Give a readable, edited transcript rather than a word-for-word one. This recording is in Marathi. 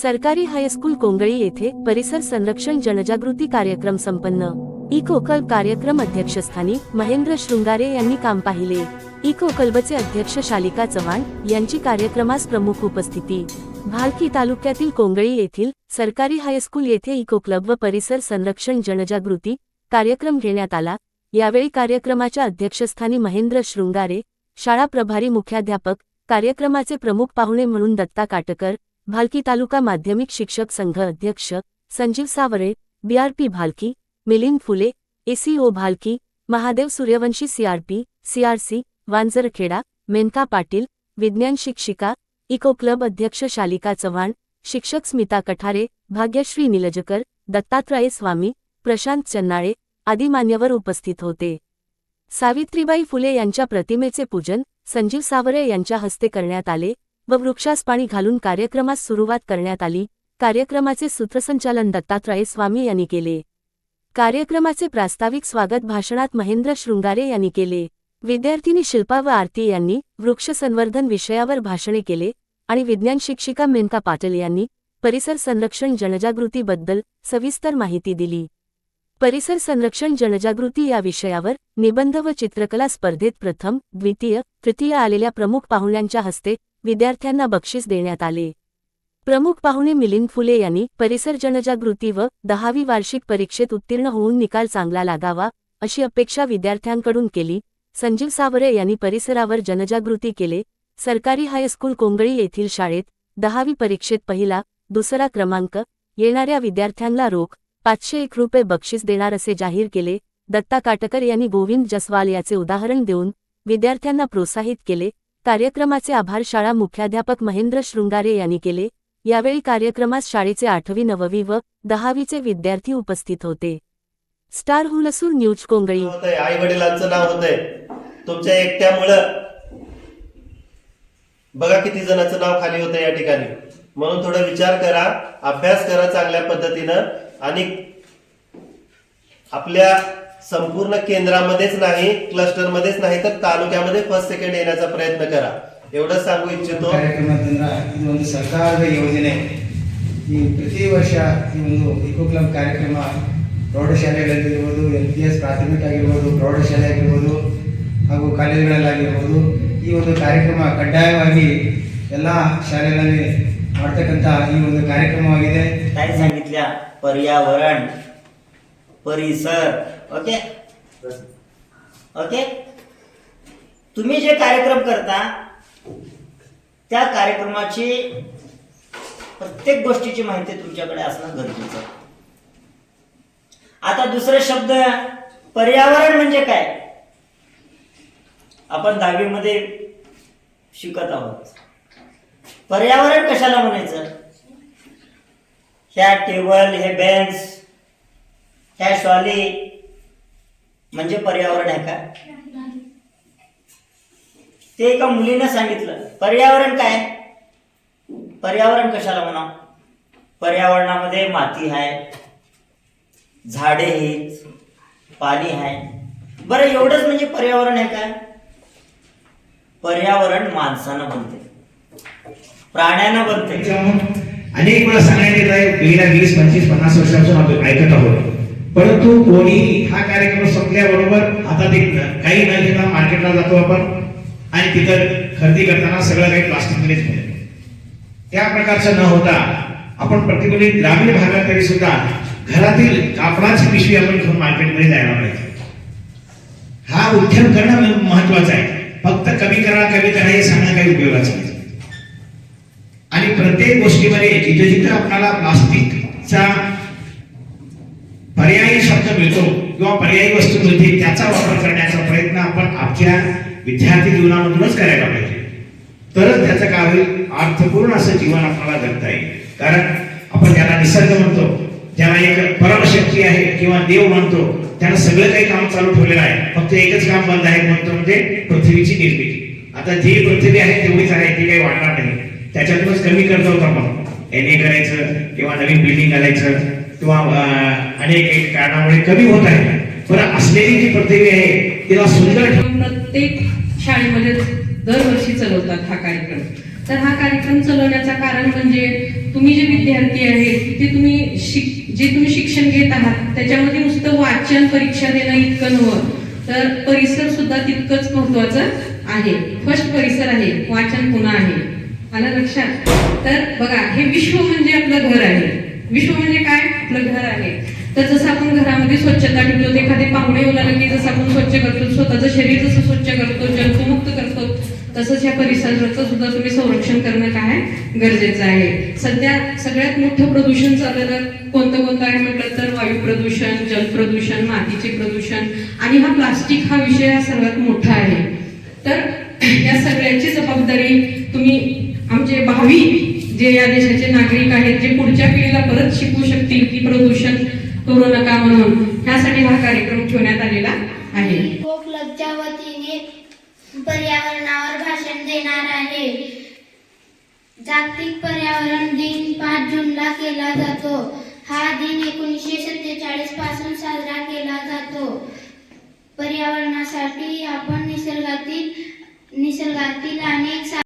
सरकारी हायस्कूल कोंगळी येथे परिसर संरक्षण जनजागृती कार्यक्रम संपन्न। इको क्लब कार्यक्रम अध्यक्षस्थानी महेंद्र शृंगारे यांनी काम पाहिले। इको क्लबचे अध्यक्ष शालिका चव्हाण यांची कार्यक्रमास प्रमुख उपस्थिती। भालकी तालुक्यातील कोंगळी येथील सरकारी हायस्कूल येथे इको क्लब व परिसर संरक्षण जनजागृती कार्यक्रम घेण्यात आला। यावेळी कार्यक्रमाच्या अध्यक्षस्थानी महेंद्र शृंगारे, शाळा प्रभारी मुख्याध्यापक, कार्यक्रमाचे प्रमुख पाहुणे म्हणून दत्ता काटकर, भालकी तालुका माध्यमिक शिक्षक संघ अध्यक्ष Sanjeev Savre, BRP Bhalki, Milind Phule, ACO Bhalki, Mahadev Suryavanshi CRP, CRC, Wanjarkheda, Menka Patil, विज्ञान शिक्षिका, इको क्लब अध्यक्ष शालिका चव्हाण, शिक्षक स्मिता कठारे, भाग्यश्री निलजकर, दत्तात्रय स्वामी, प्रशांत चन्नाळे आदी मान्यवर उपस्थित होते। सावित्रीबाई फुले यांच्या प्रतिमेचे पूजन संजीव सावरे यांच्या हस्ते करण्यात आले व वृक्षास पाणी घालून कार्यक्रमास सुरुवात करण्यात आली। कार्यक्रमाचे सूत्रसंचालन दत्तात्रय स्वामी यांनी केले। कार्यक्रमाचे प्रास्ताविक स्वागत भाषणात महेंद्र शृंगारे यांनी केले। विद्यार्थिनी शिल्पा व आरती यांनी वृक्ष संवर्धन विषयावर भाषणे केले आणि विज्ञान शिक्षिका मेनका पाटील यांनी परिसर संरक्षण जनजागृतीबद्दल सविस्तर माहिती दिली। परिसर संरक्षण जनजागृती या विषयावर निबंध व चित्रकला स्पर्धेत प्रथम, द्वितीय, तृतीय आलेल्या प्रमुख पाहुण्यांच्या हस्ते विद्यार्थ्यांना बक्षीस देण्यात आले। प्रमुख पाहुणे मिलिंद फुले यांनी परिसर जनजागृती व 10वी वार्षिक परीक्षेत उत्तीर्ण होऊन निकाल चांगला लागावा अशी अपेक्षा विद्यार्थ्यांकडून केली। संजीव सावरे यांनी परिसरावर जनजागृती केले। सरकारी हायस्कूल कोंगळी येथील शाळेत 10वी परीक्षेत पहिला, दुसरा क्रमांक येणाऱ्या विद्यार्थ्यांना रोख 501 रुपये बक्षीस देणार असे जाहीर केले। दत्ता काटकर यांनी गोविंद जसवाल याचे उदाहरण देऊन विद्यार्थ्यांना प्रोत्साहित केले। कार्यक्रमाचे आभार शाळा मुख्याध्यापक महेंद्र शृंगारे यांनी केले। यावेळी कार्यक्रमास शाळेचे 8वी, 9वी व 10वीचे विद्यार्थी उपस्थित होते। Star Hulsur news Kongali. आई वडिलांचं नाव होतंय तुमच्या एकट्यामुळं, बघा किती जणांचं नाव खाली होतं या ठिकाणी। म्हणून थोडा विचार करा, अभ्यास करा चांगल्या पद्धतीनं आणि आपल्या संपूर्ण केंद्रामध्येच नाही, क्लस्टरमध्येच नाही तर तालुक्यामध्ये फर्स्ट सेकंड येण्याचा प्रयत्न करा, एवढं सांगू इच्छितो। ಇದೊಂದು ಸರ್ಕಾರದ ಯೋಜನೆ। ಈ ಪ್ರತಿ ವರ್ಷ ಈ ಒಂದು ಇಕೋ ಕ್ಲಬ್ ಕಾರ್ಯಕ್ರಮ ಪ್ರೌಢಶಾಲೆಗಳಲ್ಲಿರ್ಬೋದು, LPS ಪ್ರಾಥಮಿಕ ಆಗಿರ್ಬೋದು, ಪ್ರೌಢಶಾಲೆ ಆಗಿರ್ಬೋದು ಹಾಗೂ ಕಾಲೇಜುಗಳಲ್ಲಾಗಿರ್ಬೋದು ಈ ಒಂದು ಕಾರ್ಯಕ್ರಮ ಕಡ್ಡಾಯವಾಗಿ ಎಲ್ಲ ಶಾಲೆಗಳಲ್ಲಿ ಮಾಡ್ತಕ್ಕಂಥ ಈ ಒಂದು ಕಾರ್ಯಕ್ರಮವಾಗಿದೆ। काय सांगितल्या पर्यावरण, परिसर, ओके ओके। तुम्ही जे कार्यक्रम करता त्या कार्यक्रमाची प्रत्येक गोष्टीची माहिती तुमच्याकडे असणं गरजेचं आहे। आता दुसरा शब्द पर्यावरण म्हणजे काय, आपण 10वी मध्ये शिकत आहोत। पर्यावरण कशाला म्हणायचं? ह्या टेबल, हे बेंच, ह्या शॉली म्हणजे पर्यावरण आहे का? ते एका मुलीने सांगितलं पर्यावरण काय? पर्यावरण कशाला म्हणा? पर्यावरणामध्ये माती आहे, झाडे आहेत, पाणी आहे। बरं एवढंच म्हणजे पर्यावरण आहे काय? पर्यावरण माणसानं बनते, प्राण्यानं बनते। अनेक वेळा सांगण्यात येत आहे, गेल्या 20, 25, 50 वर्षापासून आपण ऐकत आहोत, परंतु कोणी हा कार्यक्रम संपल्याबरोबर आता ते काही न घेता मार्केटला जातो आपण आणि तिथं खरेदी करताना सगळं काही प्लास्टिकमध्येच मिळतं। त्या प्रकारचं न होता आपण प्रतिबंधित ग्रामीण भागात तरी सुद्धा घरातील कापडाची पिशवी आपण घेऊन मार्केटमध्ये जायला पाहिजे। हा उद्यम करणं महत्वाचं आहे, फक्त कमी करा हे सांगणं काही उपयोगाचं नाही। आणि प्रत्येक गोष्टीमध्ये जिथे जिथे आपल्याला प्लास्टिकचा पर्यायी शब्द मिळतो किंवा पर्यायी वस्तू मिळते त्याचा वापर करण्याचा प्रयत्न आपण आपल्या विद्यार्थी जीवनामधूनच करायला पाहिजे, तरच त्याचं काय होईल, अर्थपूर्ण असं जीवन आपल्याला जगता येईल। कारण आपण त्याला निसर्ग म्हणतो, त्याला एक परमशक्ती आहे किंवा देव म्हणतो, त्यानं सगळं काही काम चालू ठेवलेलं आहे, फक्त एकच काम बंद आहे म्हणतो म्हणजे पृथ्वीची निर्मिती। आता जी पृथ्वी आहे तेवढीच आहे, ती काही वाढणार नाही, त्याच्यातूनच कमी करतो आपण एने करायचं किंवा नवीन बिल्डिंग घालायचं किंवा अनेक कारणामुळे कमी होत आहे। पण असलेली जी पृथ्वी आहे तिला सुंदर प्रत्येक शाळेमध्ये दरवर्षी चालवतात हा कार्यक्रम। तर हा कार्यक्रम चालवण्याचं कारण म्हणजे तुम्ही जे विद्यार्थी आहेत ते तुम्ही शिक्षण घेत आहात त्याच्यामध्ये नुसतं वाचन परीक्षा देणं इतकं नव्हतं, तर परिसर सुद्धा तितकंच महत्वाचं आहे. फर्स्ट परिसर आहे, वाचन पुन्हा आहे. आलं लक्षात? तर बघा, हे विश्व म्हणजे आपलं घर आहे. विश्व म्हणजे काय? आपलं घर आहे. तर जसं आपण घरामध्ये स्वच्छता ठेवतो, एखादे पाहुणे बोलायला की जसं आपण स्वच्छ करतो, स्वतःचं शरीर जसं स्वच्छ करतो, जंतुमुक्त करतो, तसंच या परिसराचं सुद्धा तुम्ही संरक्षण करणं काय गरजेचं आहे. सध्या सगळ्यात मोठं प्रदूषण चाललेलं कोणतं आहे म्हटलं तर वायू प्रदूषण, जल प्रदूषण, मातीचे प्रदूषण आणि हा प्लास्टिक हा विषय हा सर्वात मोठा आहे. तर या सगळ्याची जबाबदारी तुम्ही आमचे भावी जे या देशाचे नागरिक आहेत, जे पुढच्या पिढीला परत शिकवू शकतील की प्रदूषण करू नका म्हणून, ह्यासाठी हा कार्यक्रम ठेवण्यात आलेला आहे. इको क्लबच्या वतीने पर्यावरणावर भाषण देणार आहे. जागतिक पर्यावरण दिन 5 जूनला केला जातो. हा दिन 1947 पासून साजरा केला जातो. पर्यावरणासाठी आपण निसर्गातील अनेक